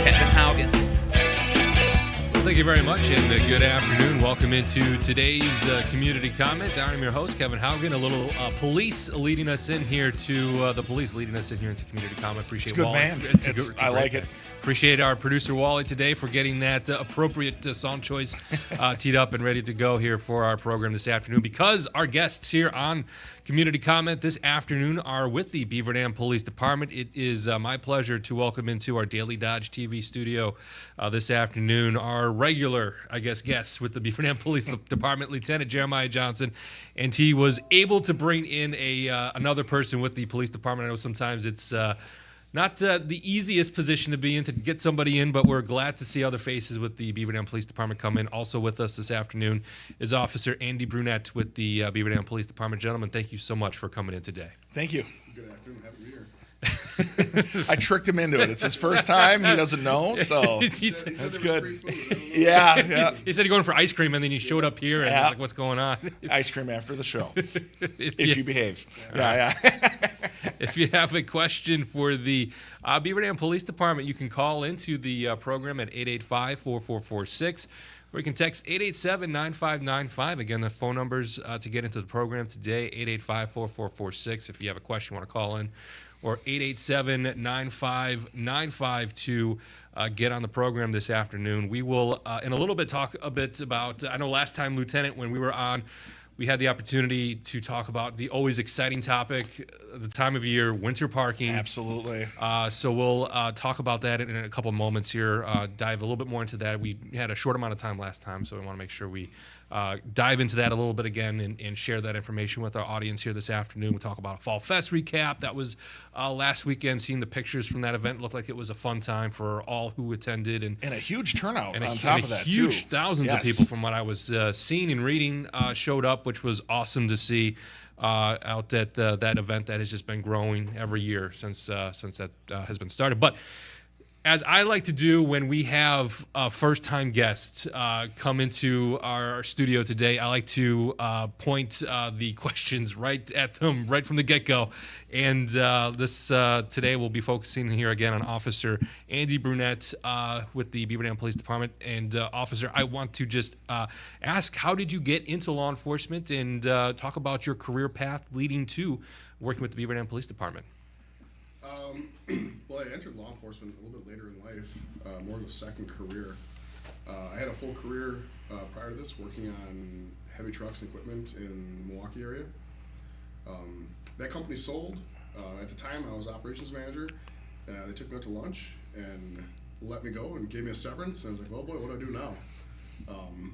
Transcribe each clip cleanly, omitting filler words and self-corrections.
Kevin Haugen. Well, thank you very much, and good afternoon. Welcome into today's community comment. I'm your host, Kevin Haugen. A little police leading us in here to into community comment. Appreciate It's good, Wally. man. It's I like it. Appreciate our producer Wally today for getting that appropriate song choice teed up and ready to go here for our program this afternoon. Because our guests here on Community Comment this afternoon are with the Beaver Dam Police Department. It is my pleasure to welcome into our Daily Dodge TV studio this afternoon our regular, guest with the Beaver Dam Police Department, Lieutenant Jeremiah Johnson. And he was able to bring in another person with the police department. I know sometimes it's not the easiest position to be in to get somebody in, but we're glad to see other faces with the Beaver Dam Police Department come in. Also with us this afternoon is Officer Andy Brunette with the Beaver Dam Police Department. Gentlemen, thank you so much for coming in today. Thank you. Good afternoon. Happy to be here. I tricked him into it. It's his first time. He doesn't know, so that's good. Yeah. He said you're going for ice cream, and then you showed up here, and it's like, what's going on? Ice cream after the show, if you behave. Yeah. If you have a question for the Beaver Dam Police Department, you can call into the program at 885-4446, or you can text 887-9595. Again, the phone numbers to get into the program today, 885-4446 if you have a question you want to call in, or 887-9595 to get on the program this afternoon. We will, in a little bit, talk a bit about, I know last time, Lieutenant, when we were on, we had the opportunity to talk about the always exciting topic, the time of year, winter parking. Absolutely. So we'll talk about that in a couple of moments here, dive a little bit more into that. We had a short amount of time last time, so we want to make sure we dive into that a little bit again and share that information with our audience here this afternoon. We'll talk about a Fall Fest recap. That was last weekend. Seeing the pictures from that event looked like it was a fun time for all who attended. And a huge turnout and on top of that, huge too. Thousands of people, from what I was seeing and reading, showed up, which was awesome to see out at that event that has just been growing every year since that has been started. But as I like to do when we have first-time guests come into our studio today, I like to point the questions right at them right from the get-go. And this today we'll be focusing here again on Officer Andy Brunette with the Beaver Dam Police Department. And Officer, I want to just ask, how did you get into law enforcement, and talk about your career path leading to working with the Beaver Dam Police Department? Well, I entered law enforcement a little bit later in life, more of a second career. I had a full career prior to this, working on heavy trucks and equipment in the Milwaukee area. That company sold. At the time, I was operations manager. They took me out to lunch and let me go and gave me a severance. And I was like, well, boy, what do I do now?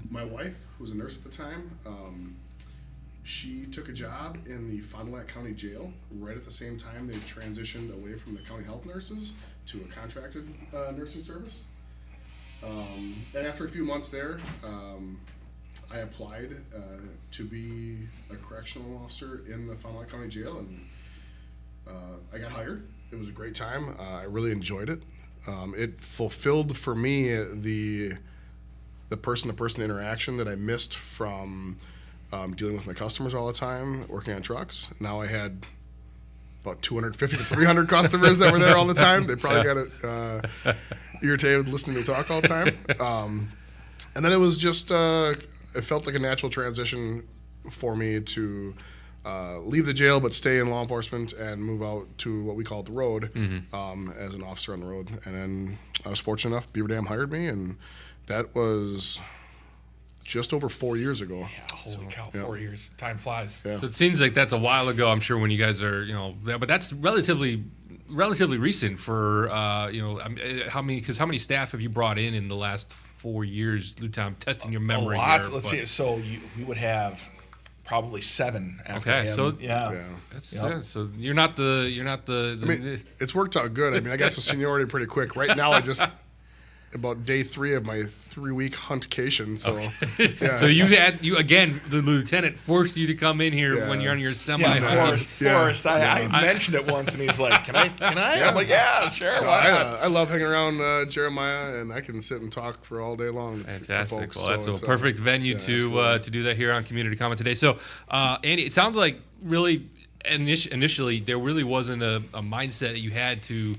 My wife, who was a nurse at the time, she took a job in the Fond du Lac County Jail right at the same time they transitioned away from the county health nurses to a contracted nursing service. And after a few months there, I applied to be a correctional officer in the Fond du Lac County Jail, and I got hired. It was a great time. I really enjoyed it. It fulfilled for me the person-to-person interaction that I missed from dealing with my customers all the time, working on trucks. Now I had about 250 to 300 customers that were there all the time. They probably got irritated with listening to me talk all the time. And then it was just, it felt like a natural transition for me to leave the jail but stay in law enforcement and move out to what we call the road, as an officer on the road. And then I was fortunate enough, Beaver Dam hired me, and that was just over 4 years ago. Yeah, holy cow, 4 years. Time flies. Yeah. So it seems like that's a while ago, I'm sure, when you guys are, there, but that's relatively recent for, how many staff have you brought in the last 4 years, Lieutenant? I'm testing your memory A lot. here, Let's see. So we would have probably 7 after him. So yeah. So you're not the. I mean, it's worked out good. I mean, I guess with seniority pretty quick. Right now, I just about day 3 of my 3-week huntcation. So, yeah. So the lieutenant forced you to come in here when you're on your semi. Forrest. I mentioned it once, and he's like, "Can I?" Yeah. I'm like, "Yeah, sure." Why not? I love hanging around Jeremiah, and I can sit and talk for all day long. Fantastic. To folks, Well, that's a perfect venue to do that here on Community Comment today. So, Andy, it sounds like really initially there really wasn't a mindset that you had to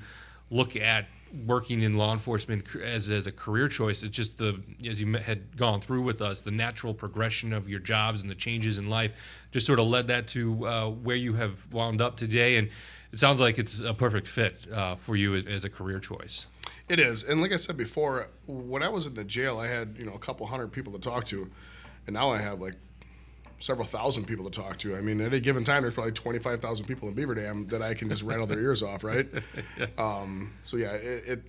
look at working in law enforcement as a career choice. It's just as you had gone through with us, the natural progression of your jobs and the changes in life just sort of led that to where you have wound up today. And it sounds like it's a perfect fit for you as a career choice. It is. And like I said before, when I was in the jail, I had, a couple hundred people to talk to. And now I have like several thousand people to talk to. I mean, at a given time, there's probably 25,000 people in Beaver Dam that I can just rattle their ears off, right? So yeah, it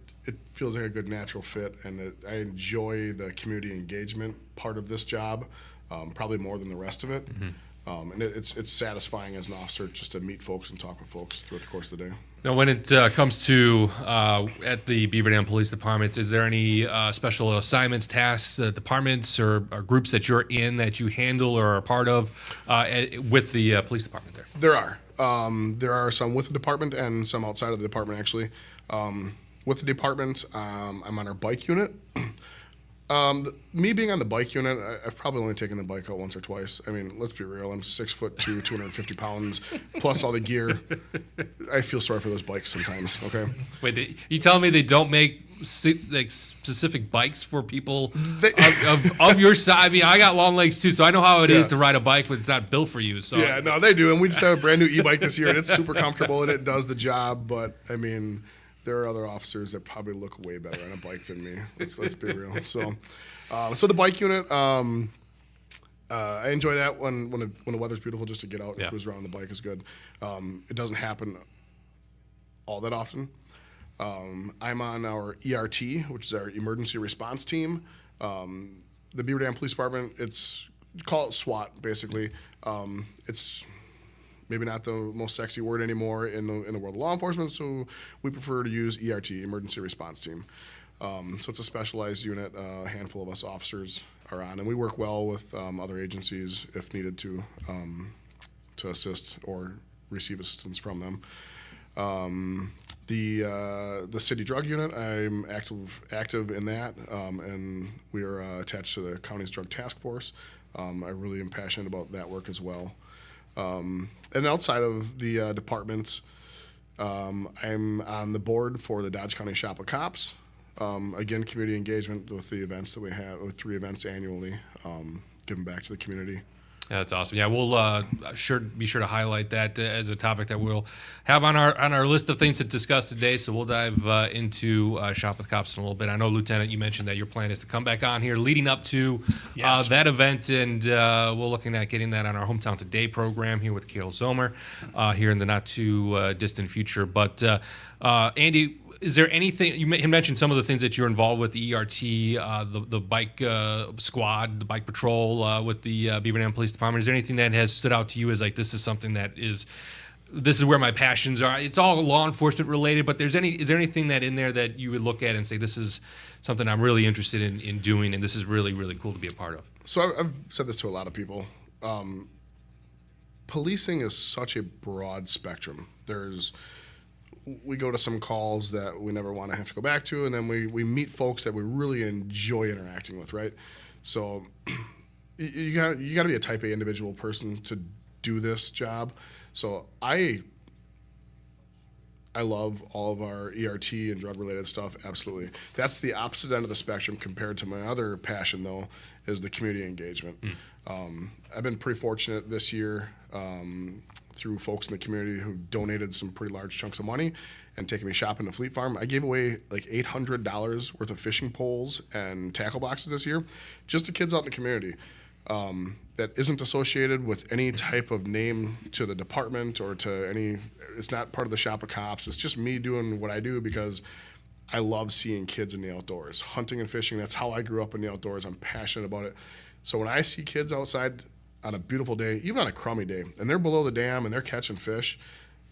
feels like a good natural fit, and I enjoy the community engagement part of this job, probably more than the rest of it. And it's satisfying as an officer just to meet folks and talk with folks throughout the course of the day. Now, when it comes to at the Beaver Dam Police Department, is there any special assignments, tasks, departments, or groups that you're in that you handle or are a part of with the police department there? There are some with the department and some outside of the department, actually. With the department, I'm on our bike unit. Me being on the bike unit, I've probably only taken the bike out once or twice. I mean, let's be real. I'm 6'2", 250 pounds, plus all the gear. I feel sorry for those bikes sometimes. Okay. Wait, you telling me they don't make specific bikes for people of your size? I mean, I got long legs too, so I know how it is to ride a bike, but it's not built for you. So yeah, no, they do, and we just have a brand new e-bike this year, and it's super comfortable and it does the job. But I mean, there are other officers that probably look way better on a bike than me. Let's be real. So the bike unit, I enjoy that when the weather's beautiful, just to get out and cruise around the bike is good. It doesn't happen all that often. I'm on our ERT, which is our emergency response team. The Beaver Dam Police Department, call it SWAT, basically. It's maybe not the most sexy word anymore in the world of law enforcement, so we prefer to use ERT, Emergency Response Team. So it's a specialized unit. A handful of us officers are on, and we work well with other agencies if needed to assist or receive assistance from them. The city drug unit, I'm active in that, and we are attached to the county's drug task force. I really am passionate about that work as well. And outside of the departments, I'm on the board for the Dodge County Shop of Cops. Again, community engagement with the events that we have, with 3 events annually, giving back to the community. Yeah, that's awesome. Yeah, we'll be sure to highlight that as a topic that we'll have on our list of things to discuss today. So we'll dive into Shop with Cops in a little bit. I know, Lieutenant, you mentioned that your plan is to come back on here leading up to that event, and we're looking at getting that on our Hometown Today program here with Kale Zomer here in the not too distant future. But Andy, is there anything, you mentioned some of the things that you're involved with, the ERT, the bike squad, the bike patrol with the Beaver Dam Police Department. Is there anything that has stood out to you as like, this is where my passions are? It's all law enforcement related, but is there anything that in there that you would look at and say, this is something I'm really interested in doing, and this is really, really cool to be a part of? So I've said this to a lot of people. Policing is such a broad spectrum. We go to some calls that we never want to have to go back to, and then we meet folks that we really enjoy interacting with, right? So you got to be a type A individual person to do this job. So I love all of our ERT and drug-related stuff, absolutely. That's the opposite end of the spectrum compared to my other passion, though, is the community engagement. I've been pretty fortunate this year through folks in the community who donated some pretty large chunks of money and taken me shopping to Fleet Farm. I gave away like $800 worth of fishing poles and tackle boxes this year just to kids out in the community that isn't associated with any type of name to the department or to any, it's not part of the Shop of Cops. It's just me doing what I do because I love seeing kids in the outdoors. Hunting and fishing, that's how I grew up in the outdoors. I'm passionate about it. So when I see kids outside on a beautiful day, even on a crummy day, and they're below the dam and they're catching fish,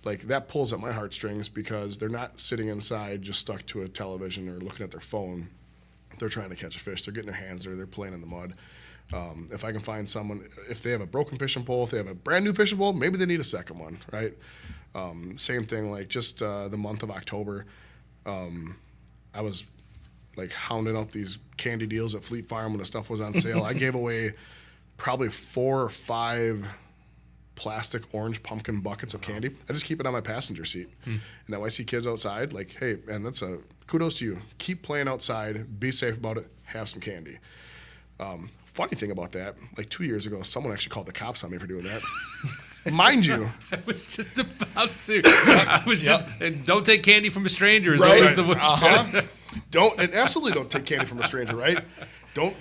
like that pulls at my heartstrings because they're not sitting inside just stuck to a television or looking at their phone. They're trying to catch a fish. They're getting their hands dirty. They're playing in the mud. If I can find someone, if they have a broken fishing pole, if they have a brand new fishing pole, maybe they need a second one, right? Same thing, like just the month of October, I was like hounding up these candy deals at Fleet Farm when the stuff was on sale. I gave away probably 4 or 5 plastic orange pumpkin buckets of candy. I just keep it on my passenger seat. And now I see kids outside, like, hey, man, that's a kudos to you. Keep playing outside. Be safe about it. Have some candy. Funny thing about that, like 2 years ago, someone actually called the cops on me for doing that. Mind you. I was just about to. I was just. And don't take candy from a stranger is always the Absolutely don't take candy from a stranger, right? Don't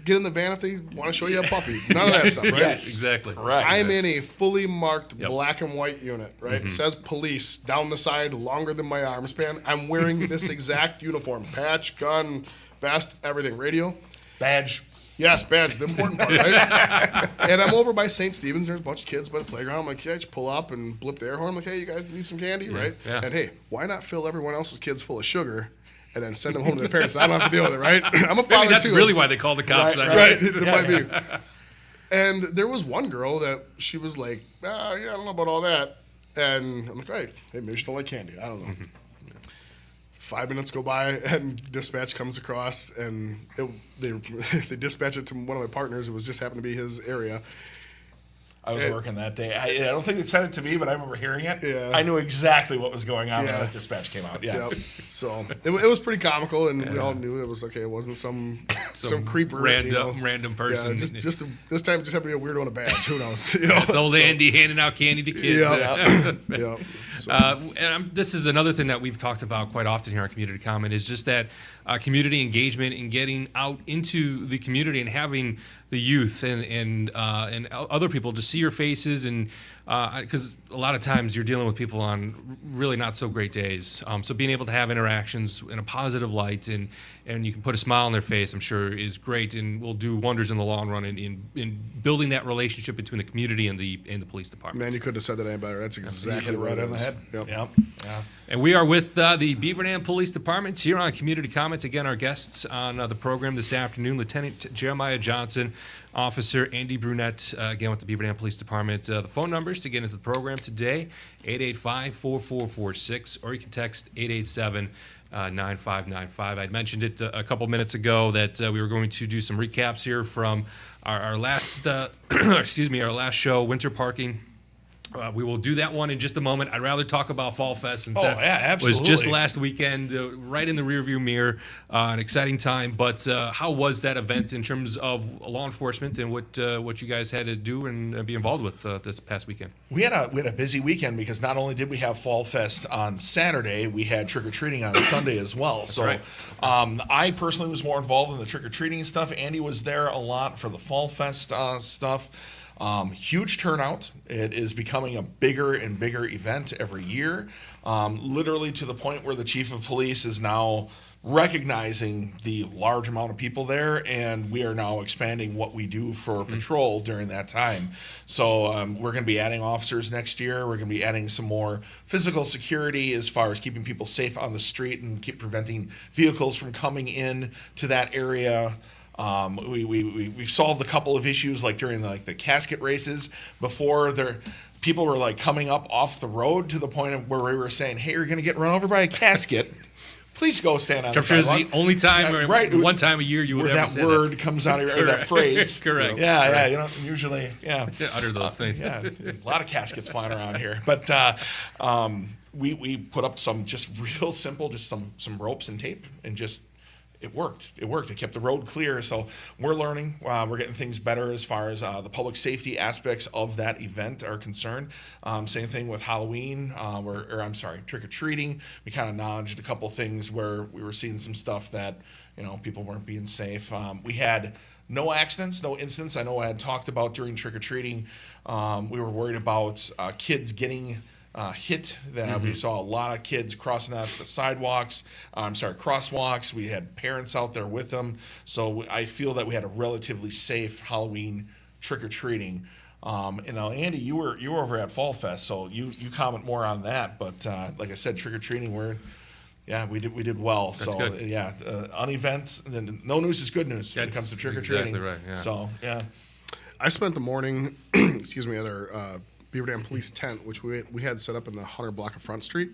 get in the van if they want to show you a puppy. None of that stuff, right? Yes, exactly. Correct. I'm in a fully marked black and white unit, right? It says police down the side, longer than my arm span. I'm wearing this exact uniform. Patch, gun, vest, everything. Radio. Badge. Yes, badge, the important part, right? And I'm over by St. Stephen's. There's a bunch of kids by the playground. I'm like, yeah, just pull up and blip the air horn. I'm like, hey, you guys need some candy, right? Yeah. And hey, why not fill everyone else's kids full of sugar and then send them home to their parents? I don't have to deal with it, right? I'm a father, Maybe that's too. really why they called the cops. Right. It might be. And there was one girl that she was like, I don't know about all that. And I'm like, hey, maybe she don't like candy. I don't know. 5 minutes go by and dispatch comes across and they dispatch it to one of my partners. It was just happened to be his area. I was working that day. I don't think it sent it to me, but I remember hearing it. Yeah. I knew exactly what was going on when that dispatch came out. Yeah. Yep. So it was pretty comical, and we all knew it was okay. It wasn't some creeper, random person. Yeah, just this time, just happened to be a weirdo in a badge. Who knows? You know, it's old Andy handing out candy to kids. Yeah. So. This is another thing that we've talked about quite often here on Community Comment is just that community engagement and getting out into the community and having the youth and other people to see your faces, and because a lot of times you're dealing with people on really not so great days. So being able to have interactions in a positive light and you can put a smile on their face, I'm sure is great and will do wonders in the long run in building that relationship between the community and the police department. Man, you couldn't have said that any better. That's exactly right on the head. Yep. Yeah. And we are with the Beaver Dam Police Department here on Community Comments. Again, our guests on the program this afternoon, Lieutenant Jeremiah Johnson, Officer Andy Brunette, again with the Beaver Dam Police Department. The phone numbers to get into the program today, 885-4446, or you can text 887-9595. I'd mentioned it a couple minutes ago that we were going to do some recaps here from our last, our last show, Winter Parking. We will do that one in just a moment. I'd rather talk about Fall Fest since that was just last weekend, right in the rearview mirror. An exciting time. But how was that event in terms of law enforcement and what you guys had to do and be involved with this past weekend? We had a busy weekend because not only did we have Fall Fest on Saturday, we had trick or treating on Sunday as well. That's so right. I personally was more involved in the trick or treating stuff. Andy was there a lot for the Fall Fest stuff. Huge turnout. It is becoming a bigger and bigger event every year, literally to the point where the chief of police is now recognizing the large amount of people there, and we are now expanding what we do for patrol during that time. So we're going to be adding officers next year. We're going to be adding some more physical security as far as keeping people safe on the street and keep preventing vehicles from coming in to that area. We've solved a couple of issues like during the casket races before people were like coming up off the road to the point of where we were saying, hey, you're going to get run over by a casket. Please go stand on the sidewalk. It's the only time, one time a year you would ever say that. Word comes out of your, or that phrase. Correct. Yeah, usually, utter those things. Yeah, a lot of caskets flying around here. But we put up some just real simple, just some ropes and tape, and just it worked. It kept the road clear. So we're learning. We're getting things better as far as the public safety aspects of that event are concerned. Same thing with Halloween, trick or treating. We kind of acknowledged a couple things where we were seeing some stuff that people weren't being safe. We had no accidents, no incidents. I know I had talked about during trick or treating. We were worried about kids getting hit. We saw a lot of kids crossing out the crosswalks. We had parents out there with them. So I feel that we had a relatively safe Halloween trick-or-treating. And now, Andy, you were over at Fall Fest, so you comment more on that. But like I said, trick-or-treating, we did well. That's so good. On events, no news is good news when it comes to trick-or-treating. Exactly right, yeah. So, yeah. I spent the morning, at our Beaver Dam Police tent, which we had set up in the 100 block of Front Street,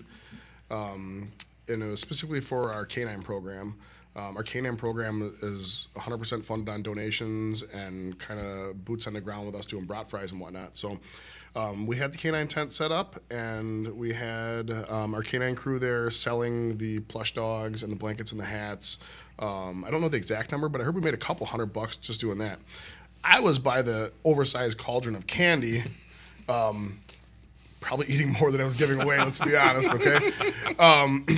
and it was specifically for our canine program. Our canine program is 100% funded on donations and kind of boots on the ground with us doing brat fries and whatnot. So we had the canine tent set up, and we had our canine crew there selling the plush dogs and the blankets and the hats. I don't know the exact number, but I heard we made a couple $100 just doing that. I was by the oversized cauldron of candy, probably eating more than I was giving away, let's be honest, okay?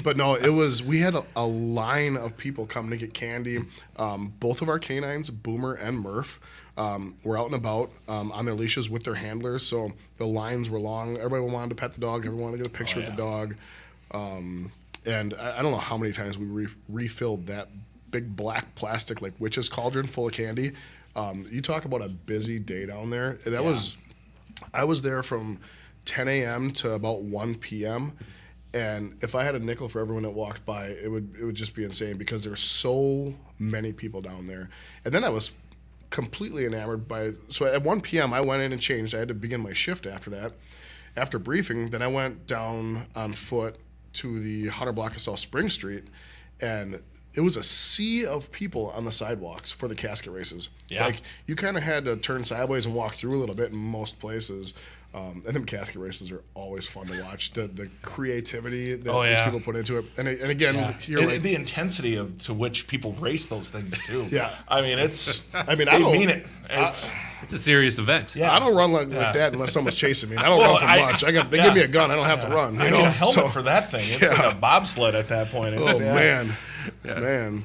But no, we had a line of people coming to get candy. Both of our canines, Boomer and Murph, were out and about on their leashes with their handlers, so the lines were long. Everybody wanted to pet the dog. Everyone wanted to get a picture with the dog. And I don't know how many times we refilled that big black plastic, like witch's cauldron full of candy. You talk about a busy day down there. I was there from 10 a.m. to about 1 p.m. And if I had a nickel for everyone that walked by, it would just be insane because there were so many people down there. And then I was completely enamored by. So at 1 p.m. I went in and changed. I had to begin my shift after that. After briefing, then I went down on foot to the 100 block of South Spring Street, and it was a sea of people on the sidewalks for the casket races. Yeah. Like, you kind of had to turn sideways and walk through a little bit in most places. And them casket races are always fun to watch. The creativity that these people put into it. And again, the intensity to which people race those things too. Yeah. I mean, I mean it. It's a serious event. Yeah. I don't run like that unless someone's chasing me. I don't run for much. They give me a gun. I don't have to run. I need a helmet for that thing. It's like a bobsled at that point. Man.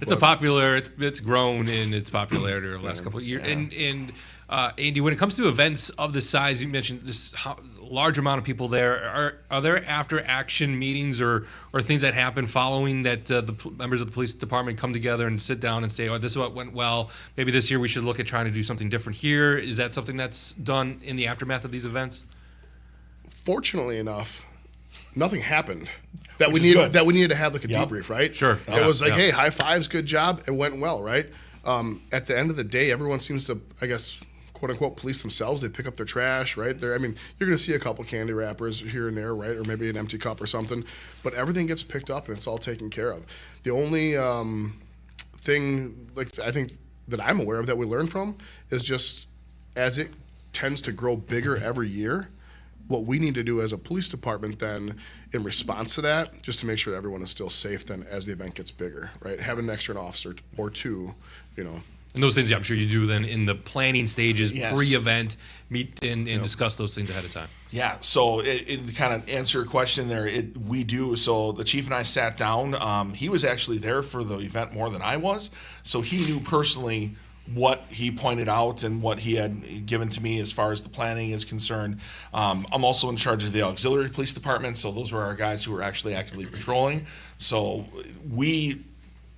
It's a popular. It's grown in its popularity over the last couple of years. And Andy, when it comes to events of this size, you mentioned this large amount of people there. Are there after action meetings or things that happen following that the members of the police department come together and sit down and say, "Oh, this is what went well. Maybe this year we should look at trying to do something different here." Is that something that's done in the aftermath of these events? Fortunately enough, nothing happened. That we needed to have like a debrief, right? Sure. It was like, hey, high fives, good job. It went well, right? At the end of the day, everyone seems to, I guess, quote unquote, police themselves. They pick up their trash, right? You're going to see a couple candy wrappers here and there, right? Or maybe an empty cup or something. But everything gets picked up and it's all taken care of. The only thing, like, I think that I'm aware of that we learn from is just as it tends to grow bigger every year, what we need to do as a police department then in response to that, just to make sure that everyone is still safe then as the event gets bigger, right? Having an extra officer or two, And those things I'm sure you do then in the planning stages, pre-event, meet and discuss those things ahead of time. Yeah, so to kind of answer your question there, we do. So the chief and I sat down. He was actually there for the event more than I was, so he knew personally what he pointed out and what he had given to me as far as the planning is concerned. I'm also in charge of the auxiliary police department, so those were our guys who were actually actively patrolling. So we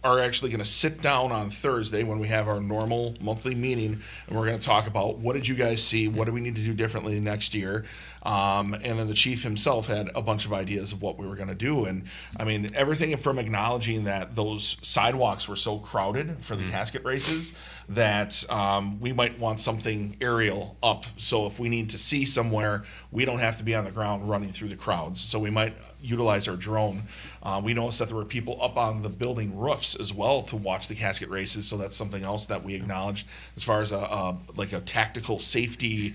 are actually going to sit down on Thursday when we have our normal monthly meeting, and we're going to talk about what did you guys see, what do we need to do differently next year. And then the chief himself had a bunch of ideas of what we were going to do. And I mean, everything from acknowledging that those sidewalks were so crowded for the casket races that we might want something aerial up. So if we need to see somewhere, we don't have to be on the ground running through the crowds. So we might utilize our drone. We noticed that there were people up on the building roofs as well to watch the casket races. So that's something else that we acknowledged as far as a tactical safety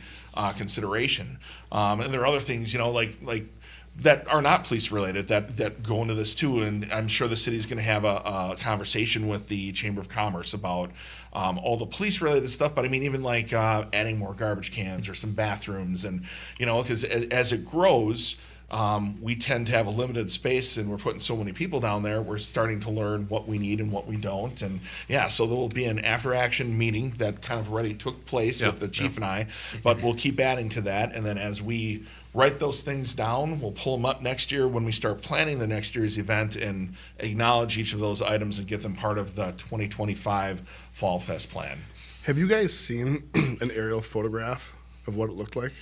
consideration. And there are other things, like that are not police related that go into this too. And I'm sure the city's going to have a conversation with the Chamber of Commerce about all the police related stuff. But I mean, even like adding more garbage cans or some bathrooms, and because as it grows, we tend to have a limited space, and we're putting so many people down there. We're starting to learn what we need and what we don't, and so there will be an after-action meeting that kind of already took place with the chief and I. But we'll keep adding to that, and then as we write those things down, we'll pull them up next year when we start planning the next year's event and acknowledge each of those items and get them part of the 2025 Fall Fest plan. Have you guys seen an aerial photograph of what it looked like?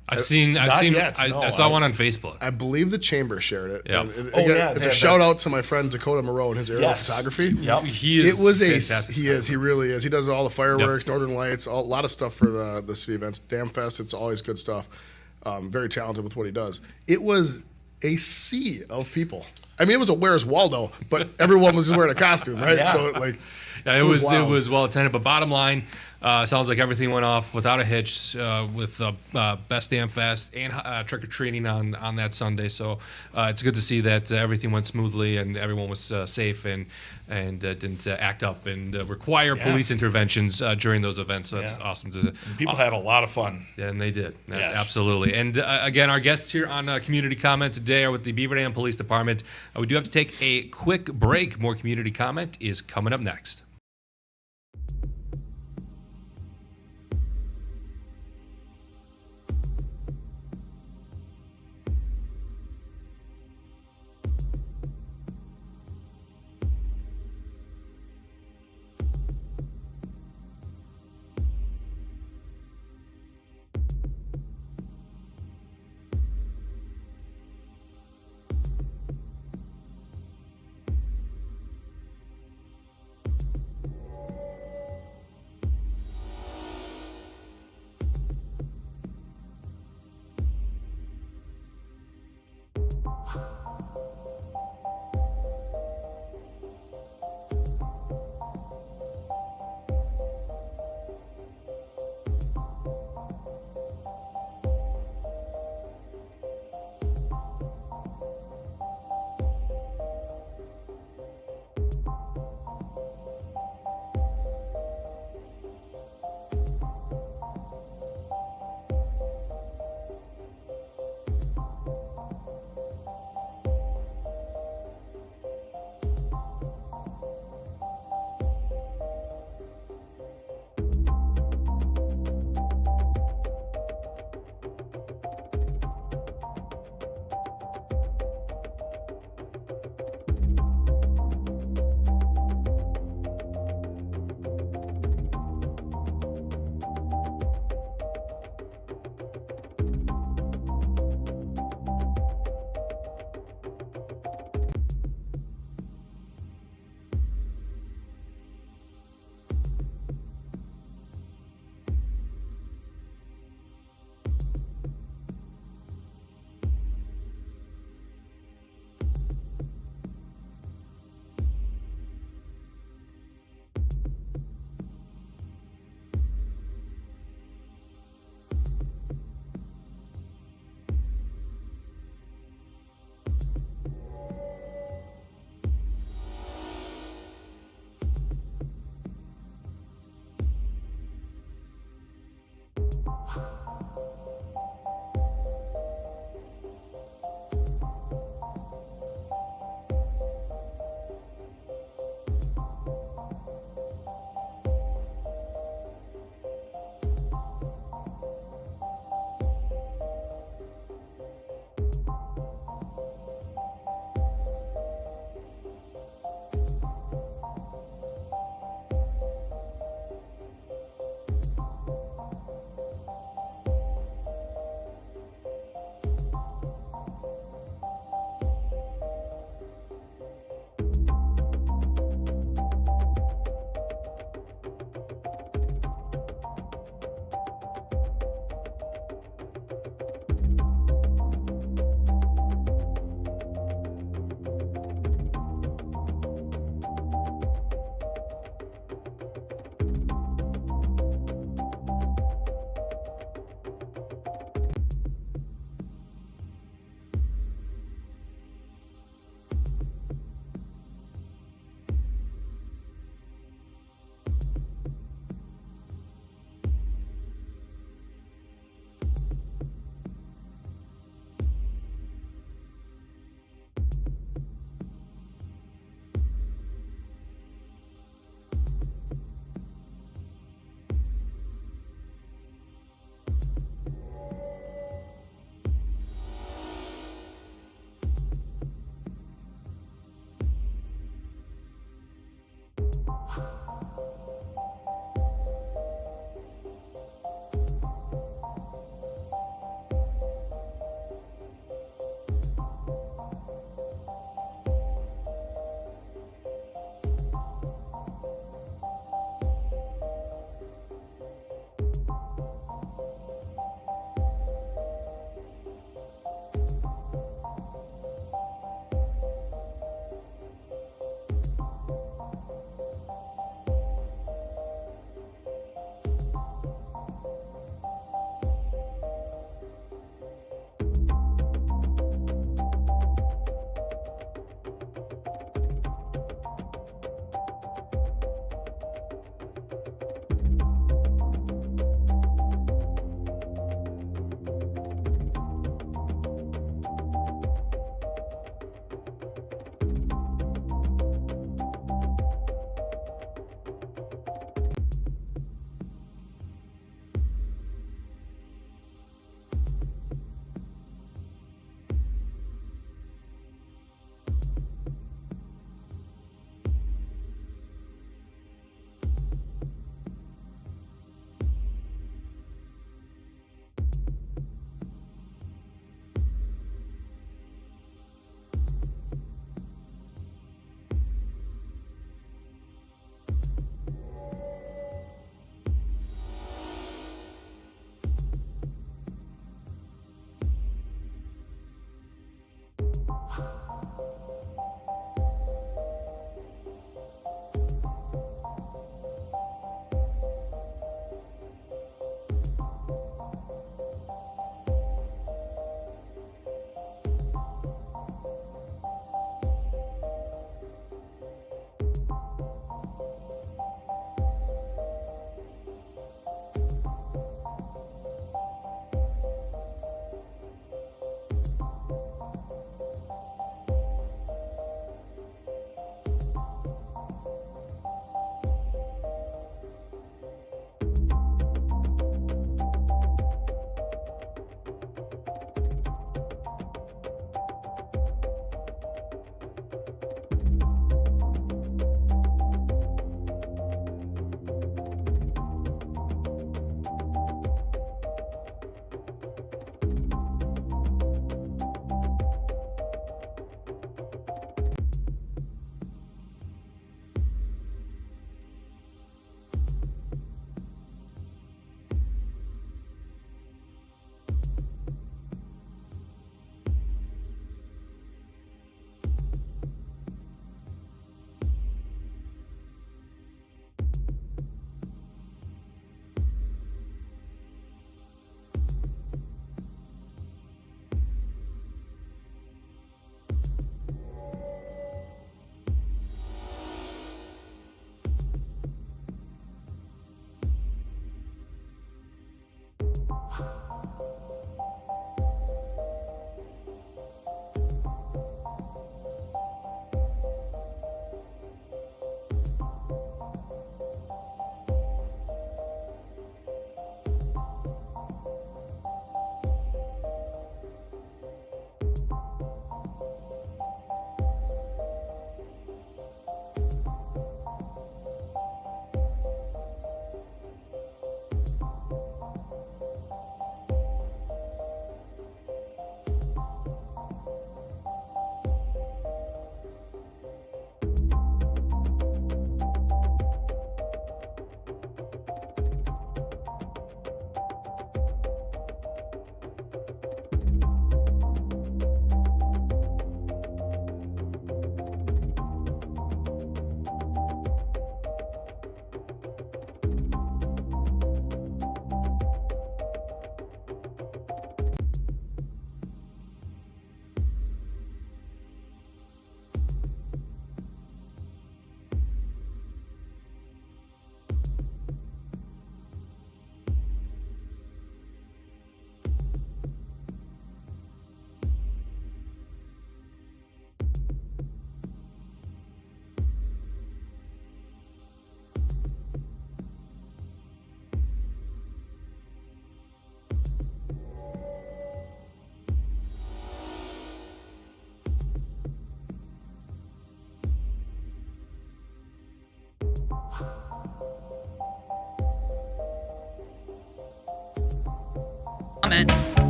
I saw one on Facebook. I believe the chamber shared it. Yeah. It's a shout out to my friend Dakota Moreau and his aerial photography. Yep. He is. He really is. He does all the fireworks, Northern Lights, a lot of stuff for the city events. Dam Fest, it's always good stuff. Very talented with what he does. It was a sea of people. I mean, it was a Where's Waldo, but everyone was just wearing a costume, right? Yeah. So like, Yeah, it was wild. well attended. But bottom line, sounds like everything went off without a hitch with Best Damn Fest and trick or treating on that Sunday. So it's good to see that everything went smoothly and everyone was safe and didn't act up and require police interventions during those events. So that's awesome. People had a lot of fun. Yeah, and they did. Yes. Absolutely. And again, our guests here on Community Comment today are with the Beaver Dam Police Department. We do have to take a quick break. More Community Comment is coming up next.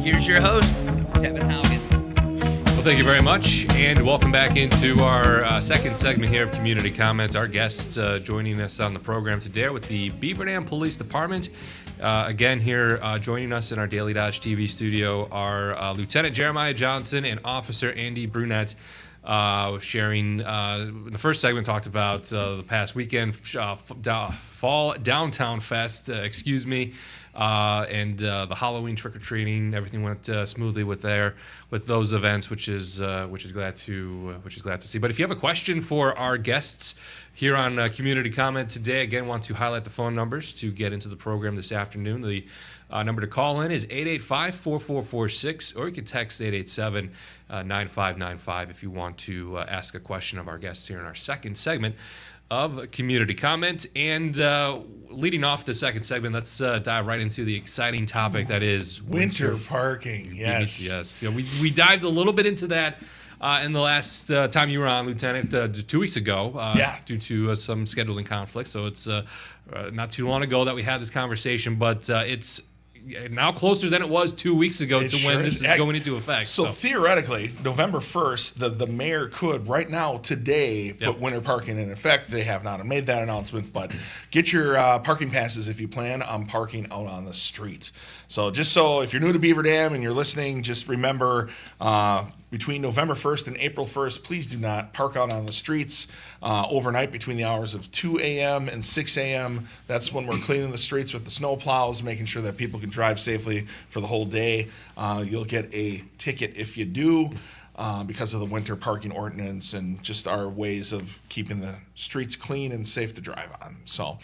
Here's your host, Kevin Haugen. Well, thank you very much, and welcome back into our second segment here of Community Comments. Our guests joining us on the program today are with the Beaver Dam Police Department. Again, here joining us in our Daily Dodge TV studio are Lieutenant Jeremiah Johnson and Officer Andy Brunette. Sharing the first segment talked about the past weekend fall downtown fest, and the Halloween trick or treating. Everything went smoothly with those events, which is glad to see. But if you have a question for our guests here on Community Comment today, again, want to highlight the phone numbers to get into the program this afternoon. The number to call in is 885-4446, or you can text 887-9595 if you want to ask a question of our guests here in our second segment of Community Comment. And leading off the second segment, let's dive right into the exciting topic that is winter parking. Yes. Yes. We dived a little bit into that in the last time you were on, Lieutenant, 2 weeks ago, due to some scheduling conflicts. So it's not too long ago that we had this conversation, but it's now closer than it was 2 weeks ago to when this is going into effect. So theoretically, November 1st, the mayor could right now, today, put winter parking in effect. They have not made that announcement, but get your parking passes if you plan on parking out on the street. So just so if you're new to Beaver Dam and you're listening, just remember between November 1st and April 1st, please do not park out on the streets overnight between the hours of 2 a.m. and 6 a.m. That's when we're cleaning the streets with the snow plows, making sure that people can drive safely for the whole day. You'll get a ticket if you do. because of the winter parking ordinance and just our ways of keeping the streets clean and safe to drive on. So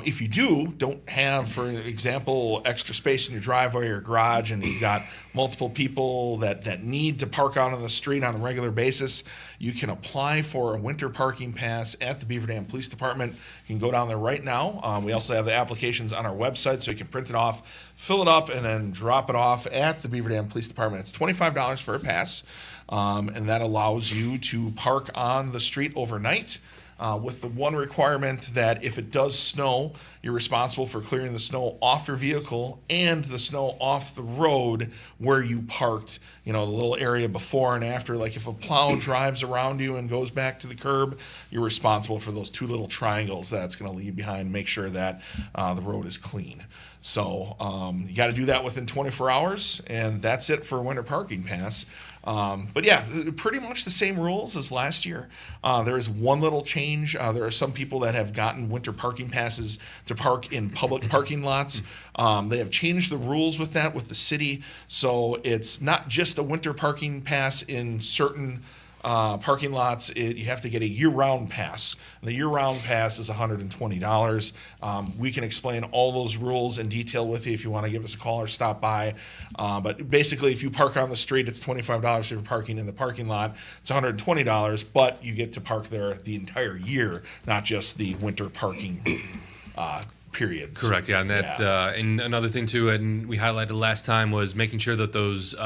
if you don't have, for example, extra space in your driveway or garage, and you've got multiple people that need to park out on the street on a regular basis, you can apply for a winter parking pass at the Beaver Dam Police Department. You can go down there right now. We also have the applications on our website, so you can print it off, fill it up, and then drop it off at the Beaver Dam Police Department. It's $25 for a pass, and that allows you to park on the street overnight. With the one requirement that if it does snow, you're responsible for clearing the snow off your vehicle and the snow off the road where you parked, the little area before and after. Like if a plow drives around you and goes back to the curb, you're responsible for those two little triangles that's going to leave behind, make sure that the road is clean. So you got to do that within 24 hours, and that's it for a winter parking pass. But yeah, pretty much the same rules as last year. There is one little change. There are some people that have gotten winter parking passes to park in public parking lots. They have changed the rules with that with the city. So it's not just a winter parking pass in certain parking lots. You have to get a year-round pass. And the year-round pass is $120. We can explain all those rules in detail with you if you want to give us a call or stop by. But basically, if you park on the street, it's $25. If you're parking in the parking lot, it's $120. But you get to park there the entire year, not just the winter parking periods. Correct. Yeah, and that and another thing too, and we highlighted last time, was making sure that those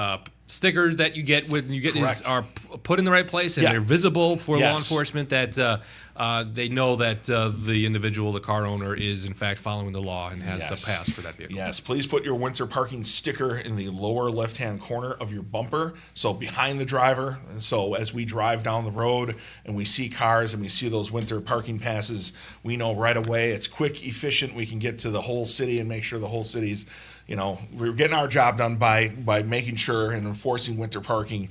stickers that you get when you get are put in the right place and they're visible for law enforcement, that they know that the individual, the car owner, is in fact following the law and has a pass for that vehicle. Yes, please put your winter parking sticker in the lower left-hand corner of your bumper, so behind the driver. And so as we drive down the road and we see cars and we see those winter parking passes, we know right away it's quick, efficient. We can get to the whole city and make sure the whole city's, we're getting our job done by making sure and enforcing winter parking.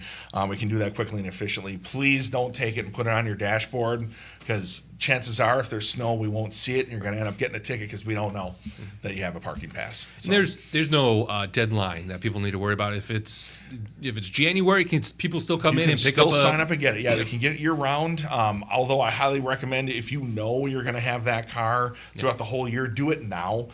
We can do that quickly and efficiently. Please don't take it and put it on your dashboard, because chances are if there's snow, we won't see it, and you're going to end up getting a ticket because we don't know that you have a parking pass. So. There's no deadline that people need to worry about. If it's January, can people still come in and pick up? Sign up and get it. Yeah, they can get it year round. Although I highly recommend, if you know you're going to have that car throughout the whole year, do it now.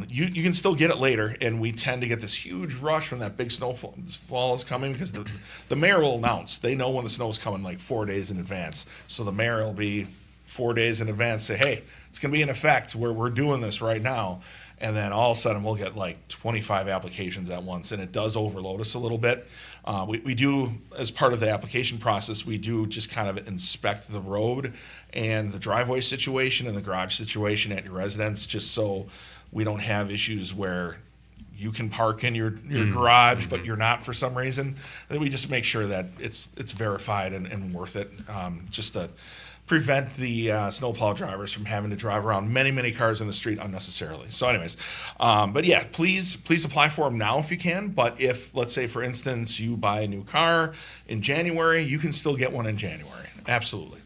You can still get it later, and we tend to get this huge rush when that big snowfall is coming, because the mayor will announce. They know when the snow is coming like 4 days in advance. So the mayor will be 4 days in advance, say, hey, it's going to be in effect. We're doing this right now. And then all of a sudden we'll get like 25 applications at once, and it does overload us a little bit. We do, as part of the application process, we do just kind of inspect the road and the driveway situation and the garage situation at your residence, just so we don't have issues where you can park in your garage, but you're not for some reason. And we just make sure that it's verified and worth it, just to prevent the snowplow drivers from having to drive around many cars in the street unnecessarily. So anyways, but yeah, please apply for them now if you can. But if, let's say, for instance, you buy a new car in January, you can still get one in January. Absolutely.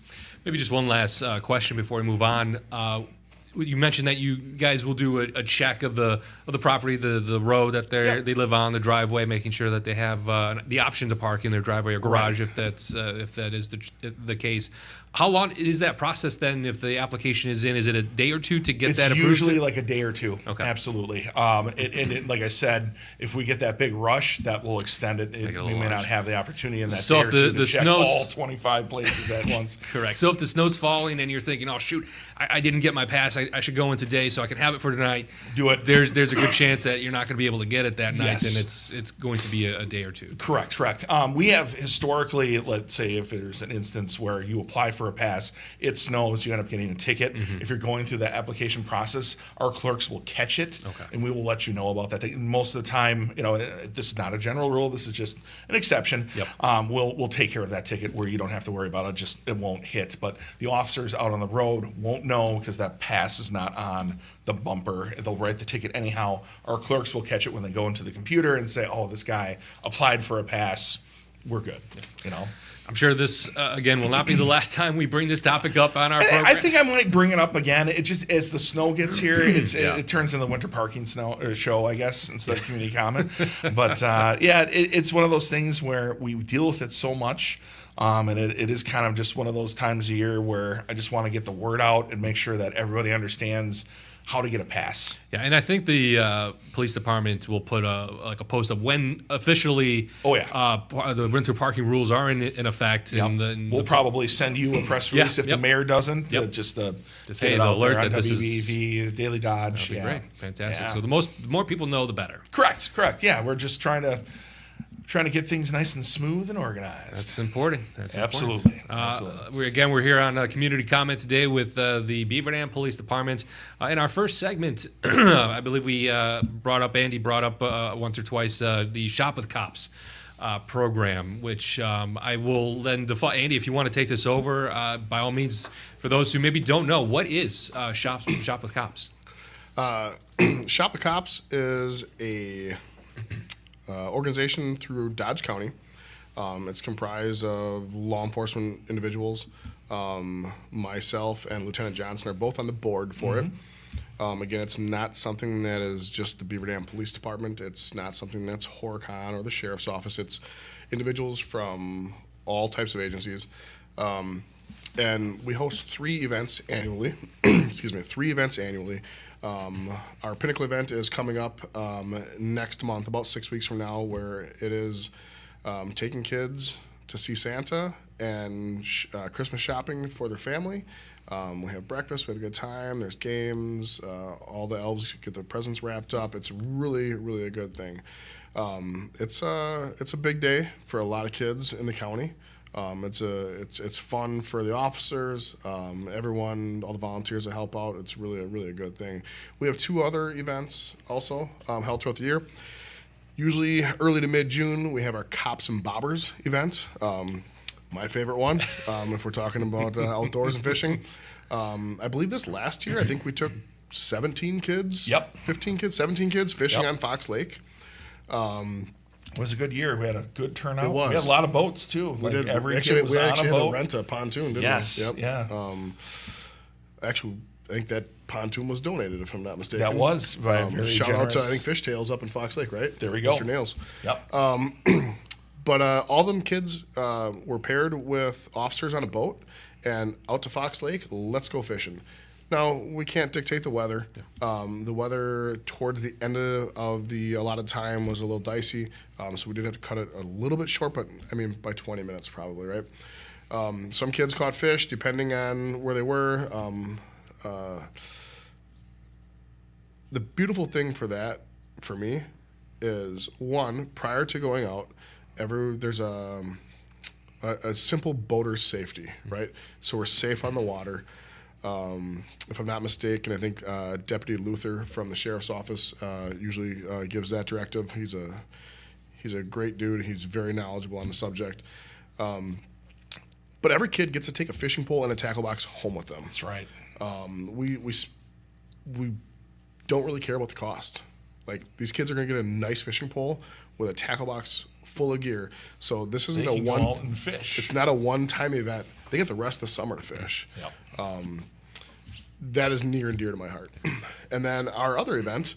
Maybe just one last question before we move on. You mentioned that you guys will do a check of the property, the road that they live on, the driveway, making sure that they have the option to park in their driveway or garage, if that is the case. How long is that process then? If the application is in, is it a day or two to get that approved? It's usually like a day or two. Okay, absolutely. And like I said, if we get that big rush, that will extend it. We may not have the opportunity in that day or two to check all 25 places at once. Correct. So if the snow's falling and you're thinking, oh shoot, I didn't get my pass, I should go in today so I can have it for tonight. Do it. There's a good chance that you're not going to be able to get it that night, and it's going to be a day or two. Correct. We have historically, let's say if there's an instance where you apply for a pass, it snows, you end up getting a ticket. If you're going through the application process, our clerks will catch it, and we will let you know about that. Most of the time, this is not a general rule. This is just an exception. Yep. We'll take care of that ticket where you don't have to worry about it. It won't hit. But the officers out on the road won't know, because that pass is not on the bumper. They'll write the ticket anyhow. Our clerks will catch it when they go into the computer and say, oh, this guy applied for a pass we're good. I'm sure this, again, will not be the last time we bring this topic up on our program. I think I might bring it up again. It just, as the snow gets here, it turns into the winter parking show, I guess, instead of community comment. But it's one of those things where we deal with it so much. And it is kind of just one of those times a year where I just want to get the word out and make sure that everybody understands how to get a pass. Yeah, and I think the police department will put a post of when officially the winter parking rules are in effect. Yep. We'll probably send you a press release if the mayor doesn't, just get hey, it the out alert there on that this WBEV, Daily Dodge. That'd be great. Fantastic. Yeah. So the more people know, the better. Correct. Yeah, we're just trying to get things nice and smooth and organized. That's important. Absolutely. We're here on Community Comment today with the Beaver Dam Police Department. In our first segment, I believe Andy brought up once or twice the Shop with Cops program, which I will then define. Andy, if you want to take this over, by all means, for those who maybe don't know, what is Shop with Cops? Shop with Cops is a organization through Dodge County. It's comprised of law enforcement individuals. Myself and Lieutenant Johnson are both on the board for it. Again, it's not something that is just the Beaver Dam Police Department. It's not something that's Horicon or the Sheriff's Office. It's individuals from all types of agencies. And we host 3 events annually. Our Pinnacle event is coming up next month, about 6 weeks from now, where it is taking kids to see Santa and Christmas shopping for their family. We have breakfast, we have a good time, there's games, all the elves get their presents wrapped up. It's really, really a good thing. It's a big day for a lot of kids in the county. It's fun for the officers, everyone, all the volunteers that help out. It's really a good thing. We have 2 other events also held throughout the year. Usually early to mid-June, we have our Cops and Bobbers event. My favorite one, if we're talking about outdoors and fishing. I believe this last year, I think we took 17 kids, 15 kids, 17 kids fishing on Fox Lake. It was a good year. We had a good turnout. It was. We had a lot of boats too. We did. Every actually, kid was we on actually a had boat. to rent a pontoon, didn't Yes. we? Yeah. Actually, I think that pontoon was donated, if I'm not mistaken. That was by a very shout generous. out to, I think, Fishtails up in Fox Lake, right? There we go. Mr. Nails. Yep. But all them kids were paired with officers on a boat and out to Fox Lake. Let's go fishing. Now, we can't dictate the weather. The weather towards the end of the allotted time was a little dicey, so we did have to cut it a little bit short, but I mean by 20 minutes probably, right? Some kids caught fish depending on where they were. The beautiful thing for me, is one, prior to going out, there's a simple boater safety, right? So we're safe on the water. If I'm not mistaken, I think Deputy Luther from the Sheriff's Office usually gives that directive. He's a great dude. He's very knowledgeable on the subject. But every kid gets to take a fishing pole and a tackle box home with them. That's right. We don't really care about the cost. Like, these kids are going to get a nice fishing pole with a tackle box full of gear. So this isn't They can go out and fish. It's not a one-time event. They get the rest of the summer to fish. Yep. That is near and dear to my heart. And then our other event,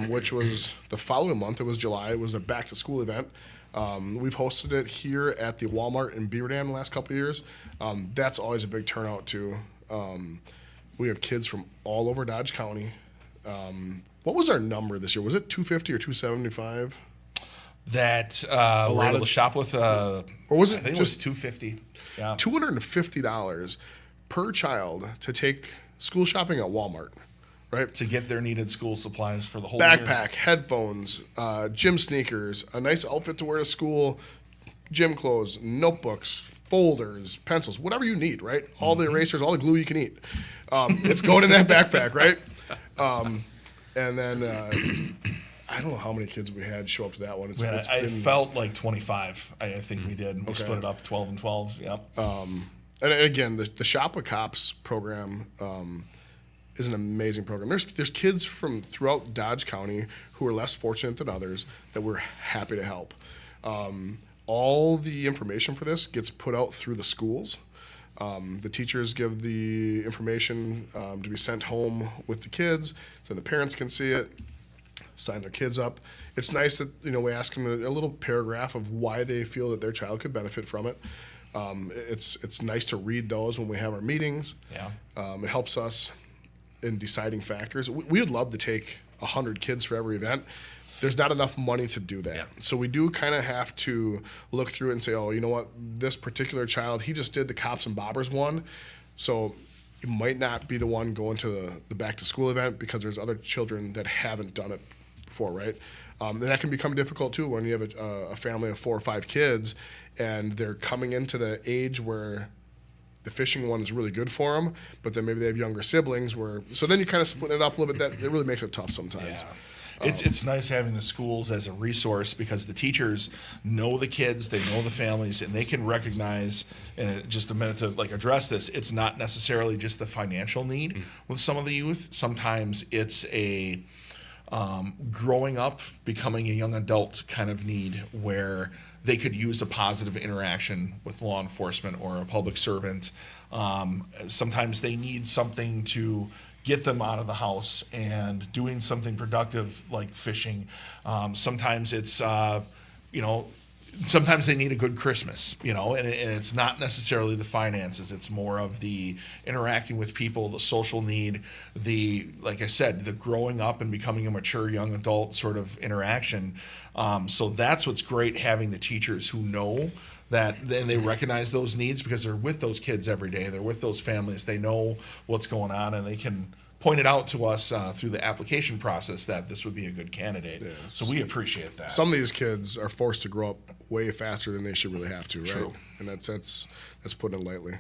which was the following month, it was July, it was a back-to-school event. We've hosted it here at the Walmart in Beaver Dam the last couple of years. That's always a big turnout, too. We have kids from all over Dodge County. What was our number this year? Was it 250 or 275? That we're able to shop with, or was it I think just it was $250. Yeah. $250 per child to take school shopping at Walmart, right? To get their needed school supplies for the whole Backpack, headphones, gym sneakers, a nice outfit to wear to school, gym clothes, notebooks, folders, pencils, whatever you need, right? All the erasers, all the glue you can eat. It's going in that backpack, right? And then I don't know how many kids we had show up to that one. I felt like 25. I think we did. We split it up 12 and 12. Yep. And again, the Shop with Cops program is an amazing program. There's kids from throughout Dodge County who are less fortunate than others that we're happy to help. all the information for this gets put out through the schools. The teachers give the information to be sent home with the kids, so the parents can see it, sign their kids up. It's nice that we ask them a little paragraph of why they feel that their child could benefit from it. It's nice to read those when we have our meetings. Yeah. It helps us in deciding factors. We would love to take 100 kids for every event. There's not enough money to do that. Yeah. So we do kind of have to look through it and say, oh, you know what, this particular child, he just did the Cops and Bobbers one, so it might not be the one going to the back to school event because there's other children that haven't done it before, right? And that can become difficult too when you have a family of 4 or 5 kids and they're coming into the age where the fishing one is really good for them, but then maybe they have younger siblings so then you kind of split it up a little bit. That it really makes it tough sometimes. Yeah. It's nice having the schools as a resource because the teachers know the kids, they know the families, and they can recognize, in just a minute to address this, it's not necessarily just the financial need with some of the youth. Sometimes it's a growing up, becoming a young adult kind of need where they could use a positive interaction with law enforcement or a public servant. Sometimes they need something to get them out of the house and doing something productive like fishing. Sometimes it's, sometimes they need a good Christmas, and it's not necessarily the finances. It's more of the interacting with people, the social need, like I said, the growing up and becoming a mature young adult sort of interaction. So that's what's great, having the teachers who know that, and they recognize those needs because they're with those kids every day. They're with those families. They know what's going on, and they can point it out to us through the application process that this would be a good candidate. Yes. So we appreciate that. Some of these kids are forced to grow up way faster than they should really have to, right? True. And that's putting it lightly.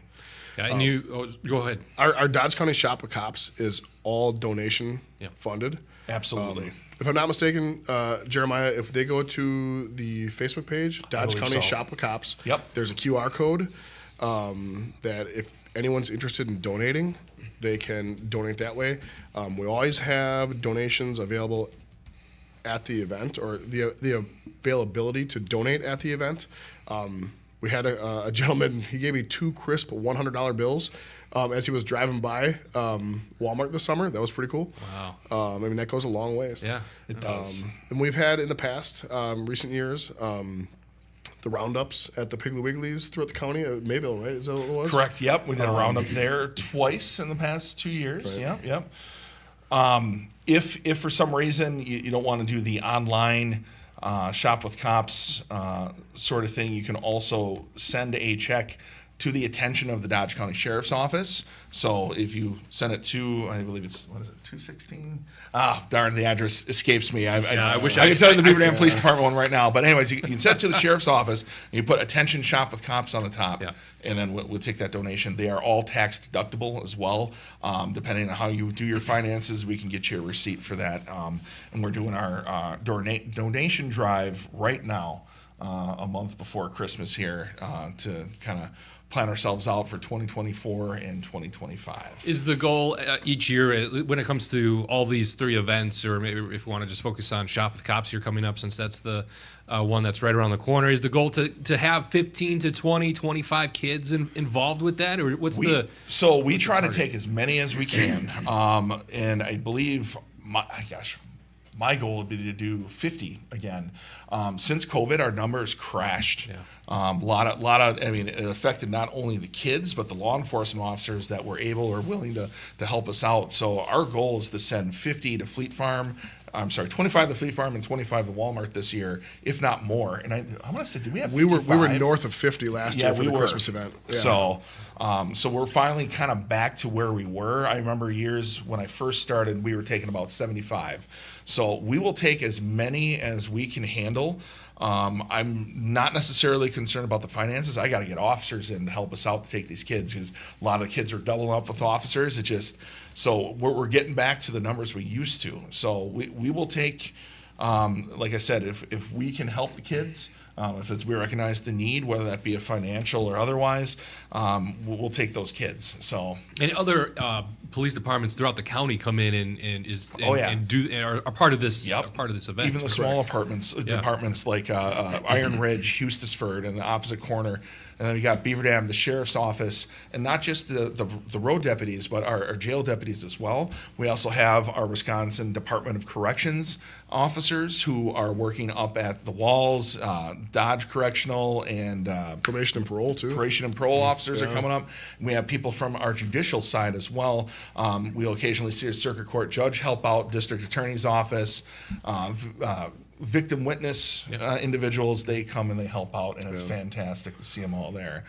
Yeah, and go ahead. Our Dodge County Shop of Cops is all donation funded. Absolutely. If I'm not mistaken, Jeremiah, if they go to the Facebook page, Dodge believe County so. Shop of Cops, Yep. there's a QR code that if anyone's interested in donating, they can donate that way. We always have donations available at the event, or the availability to donate at the event. We had a gentleman, he gave me 2 crisp $100 bills as he was driving by Walmart this summer. That was pretty cool. Wow. That goes a long ways. Yeah. It does. And we've had in the past, recent years, the roundups at the Piggly Wigglies throughout the county, Mayville, right? Is that what it was? Correct. Yep. We did a roundup there twice in the past 2 years. Right. Yep. If for some reason you don't want to do the online Shop with Cops sort of thing, you can also send a check to the attention of the Dodge County Sheriff's Office. So if you send it to, I believe it's, 216? Darn, the address escapes me. I wish I I- can tell you the I- Beaver Dam Police Department one right now. But anyways, you can send it to the Sheriff's Office, and you put attention Shop with Cops on the top. Yeah. And then we'll take that donation. They are all tax deductible as well. Depending on how you do your finances, we can get you a receipt for that. And we're doing our donation drive right now, a month before Christmas here, to kind of plan ourselves out for 2024 and 2025. Is the goal each year, when it comes to all these 3 events, or maybe if we want to just focus on Shop with Cops here coming up, since that's the one that's right around the corner, is the goal to have 15 to 20, 25 kids involved with that? Or what's So we try to take as many as we can. And I believe, my goal would be to do 50 again. Since COVID, our numbers crashed. Yeah. It affected not only the kids, but the law enforcement officers that were able or willing to help us out. So our goal is to send 50 to Fleet Farm. 25 to Fleet Farm and 25 to Walmart this year, if not more. And I want to say, did we have 55? We were north of 50 last year for the Christmas event. Yeah. So we're finally kind of back to where we were. I remember years when I first started, we were taking about 75. So we will take as many as we can handle. I'm not necessarily concerned about the finances. I got to get officers in to help us out to take these kids, because a lot of the kids are doubling up with officers. So we're getting back to the numbers we used to. So we will take, like I said, if we can help the kids, If we recognize the need, whether that be a financial or otherwise, we'll take those kids. So, and other police departments throughout the county come in and are part of this part of this event. Even the small departments like Iron Ridge, Hustisford, and the opposite corner. And then we got Beaver Dam, the sheriff's office, and not just the road deputies, but our jail deputies as well. We also have our Wisconsin Department of Corrections officers who are working up at the walls, Dodge Correctional, and Probation and parole too. Probation and parole officers are coming up. And we have people from our judicial side as well. We'll occasionally see a circuit court judge help out, district attorney's office, victim witness individuals. They come and they help out, and it's fantastic to see them all there.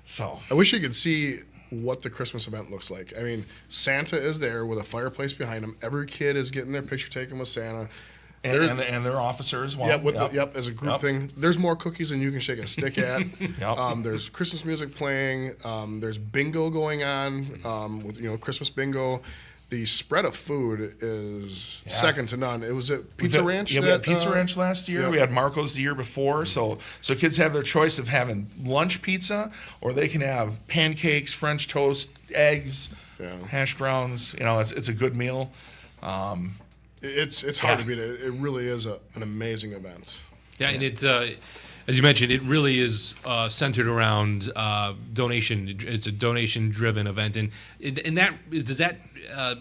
So I wish you could see what the Christmas event looks like. I mean, Santa is there with a fireplace behind him. Every kid is getting their picture taken with Santa. And their officer as well. As a group thing. There's more cookies than you can shake a stick at. There's Christmas music playing. There's bingo going on with Christmas bingo. The spread of food is second to none. It was at Pizza Ranch. Yeah, we had Pizza Ranch last year. We had Marco's the year before. So kids have their choice of having lunch pizza, or they can have pancakes, French toast, eggs, hash browns. It's a good meal. It's hard to beat it. It really is an amazing event. Yeah, and it's as you mentioned, it really is centered around donation. It's a donation-driven event, and that does that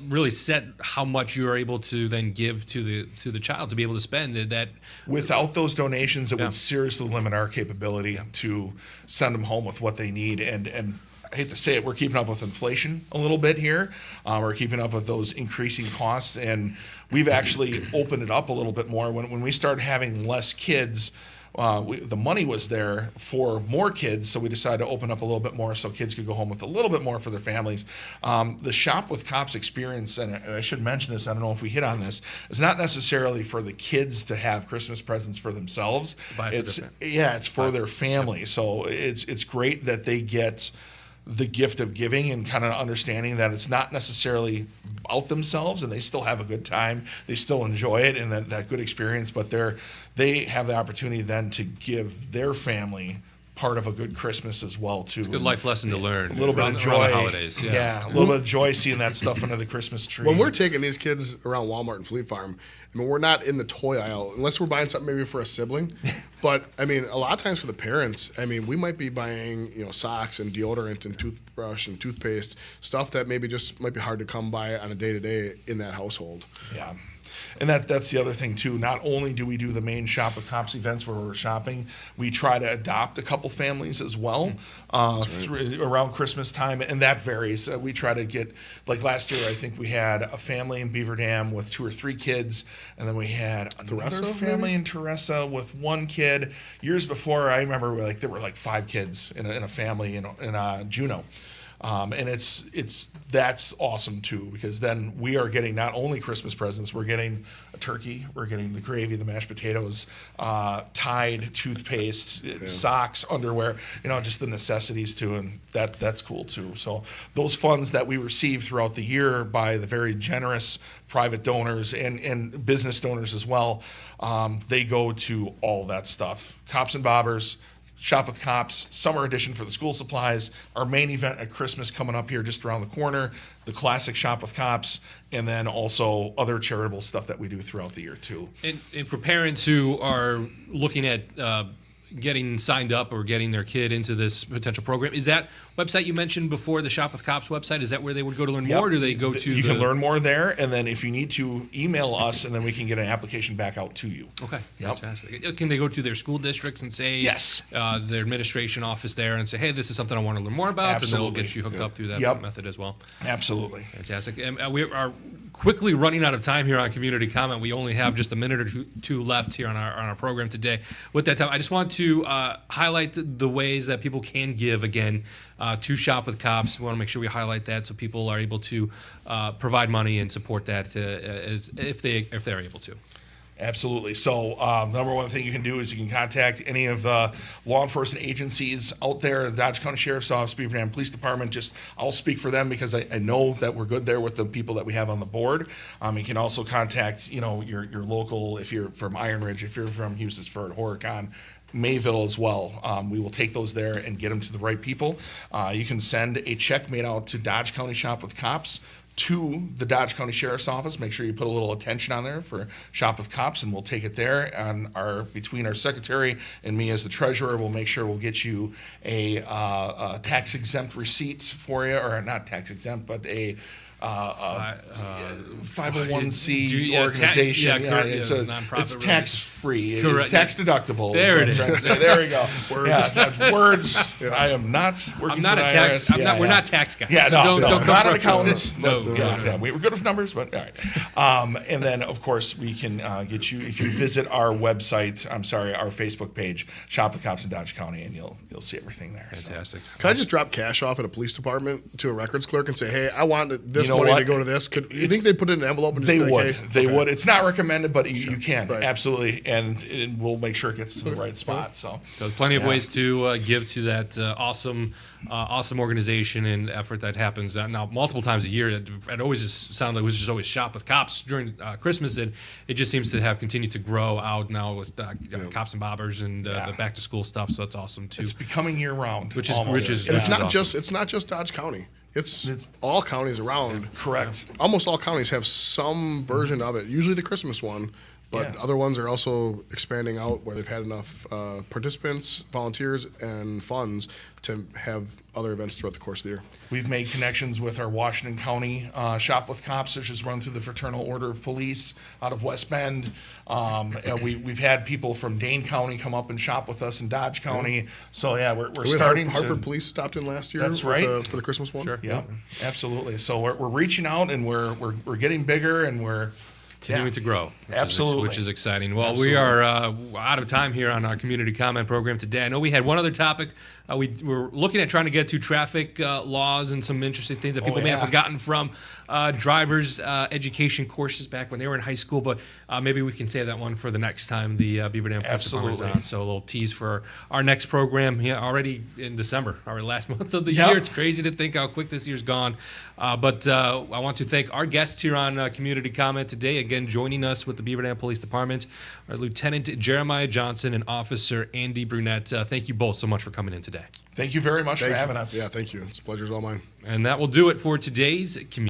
really set how much you are able to then give to the child to be able to spend that. Without those donations, it would seriously limit our capability to send them home with what they need, and I hate to say it, we're keeping up with inflation a little bit here. We're keeping up with those increasing costs, and we've actually opened it up a little bit more. When we started having less kids, the money was there for more kids, so we decided to open up a little bit more so kids could go home with a little bit more for their families. The Shop with Cops experience, and I should mention this, I don't know if we hit on this, is not necessarily for the kids to have Christmas presents for themselves. It's for their family. So it's great that they get the gift of giving and kind of understanding that it's not necessarily about themselves, and they still have a good time, they still enjoy it and that good experience, but they have the opportunity then to give their family part of a good Christmas as well too. It's a good life lesson to learn. A little bit of joy. Around the holidays. A little bit of joy seeing that stuff under the Christmas tree. When we're taking these kids around Walmart and Fleet Farm, I mean, we're not in the toy aisle unless we're buying something maybe for a sibling. But I mean, a lot of times for the parents, I mean, we might be buying socks and deodorant and toothbrush and toothpaste, stuff that maybe just might be hard to come by on a day-to-day in that household. Yeah. And that's the other thing too. Not only do we do the main Shop with Cops events where we're shopping, we try to adopt a couple families as well around Christmas time, and that varies. We try to get, like last year, I think we had a family in Beaver Dam with 2 or 3 kids, and then we had another family in Teresa with 1 kid. Years before, I remember there were 5 kids in a family in Juneau. And that's awesome too, because then we are getting not only Christmas presents, we're getting a turkey, we're getting the gravy, the mashed potatoes, Tide, toothpaste, socks, underwear, just the necessities too, and that's cool too. So those funds that we receive throughout the year by the very generous private donors and business donors as well, they go to all that stuff. Cops and Bobbers, Shop with Cops, summer edition for the school supplies, our main event at Christmas coming up here just around the corner, the classic Shop with Cops, and then also other charitable stuff that we do throughout the year too. And for parents who are looking at getting signed up or getting their kid into this potential program, is that website you mentioned before, the Shop with Cops website, is that where they would go to learn more, or do they go to You can learn more there, and then if you need to, email us, and then we can get an application back out to you. Okay, fantastic. Can they go to their school districts and say, their administration office there, and say, hey, this is something I want to learn more about, Absolutely. and they'll get you hooked up through that method as well? Absolutely. Fantastic. And we are quickly running out of time here on Community Comment. We only have just a minute or two left here on our program today. With that time, I just want to highlight the ways that people can give again to Shop with Cops. We want to make sure we highlight that so people are able to provide money and support that as if they're able to. Absolutely. So number one thing you can do is you can contact any of the law enforcement agencies out there, the Dodge County Sheriff's Office, Beaver Dam Police Department. I'll speak for them because I know that we're good there with the people that we have on the board. You can also contact your local, if you're from Iron Ridge, if you're from Hustisford, Horicon, Mayville as well. We will take those there and get them to the right people. You can send a check made out to Dodge County Shop with Cops to the Dodge County Sheriff's Office. Make sure you put a little attention on there for Shop with Cops, and we'll take it there. And between our secretary and me as the treasurer, we'll make sure we'll get you a tax exempt receipt for you, or not tax exempt, but a 501c organization. It's tax free, tax deductible. There it is. There we go. Words. I am not working. I'm not for a the tax. IRS. We're not tax guys. Yeah, so no, don't not come an for accountant. No, We were good with numbers, but all right. And then, of course, we can get you if you visit our website. Our Facebook page, Shop with Cops in Dodge County, and you'll see everything there. Fantastic. Can I just drop cash off at a police department to a records clerk and say, hey, I want this You know money what? to go to this? You think they'd put it in an envelope and just They be like, would. hey? They Okay. would. It's not recommended, but you can Right. absolutely, and we'll make sure it gets to the right spot. So there's plenty of ways to give to that awesome organization and effort that happens now multiple times a year. It always just sounded like it was just always Shop with Cops during Christmas, and it just seems to have continued to grow out now with Cops and Bobbers and the back to school stuff. So that's awesome too. it's becoming year round, Which is- almost. which is- And it's not awesome. just Dodge County. It's all counties around. correct. Almost all counties have some version of it. Usually the Christmas one, but Yeah. other ones are also expanding out where they've had enough participants, volunteers, and funds to have other events throughout the course of the year. We've made connections with our Washington County Shop with Cops, which is run through the Fraternal Order of Police out of West Bend. And we've had people from Dane County come up and shop with us in Dodge County. So yeah, we're We had starting Hartford to. Police stopped in last year. That's with, right. for the Christmas one. Sure. Yeah, absolutely. So we're reaching out, and we're getting bigger, and we're Continuing to grow, Absolutely. which is exciting. Well, Absolutely. we are out of time here on our community comment program today. I know we had one other topic. We were looking at trying to get to traffic laws and some interesting things that people may have yeah. forgotten from drivers' education courses back when they were in high school. But maybe we can save that one for the next time the Beaver Dam Police Department is Absolutely. on. So a little tease for our next program. Yeah, already in December, our last month of the Yep. year. It's crazy to think how quick this year's gone. But I want to thank our guests here on Community Comment today. Again, joining us with the Beaver Dam Police Department are Lieutenant Jeremiah Johnson and Officer Andy Brunette. Thank you both so much for coming in today. Thank you very much for Thank you. having us. Yeah, thank you. It's pleasure's all mine. And that will do it for today's community.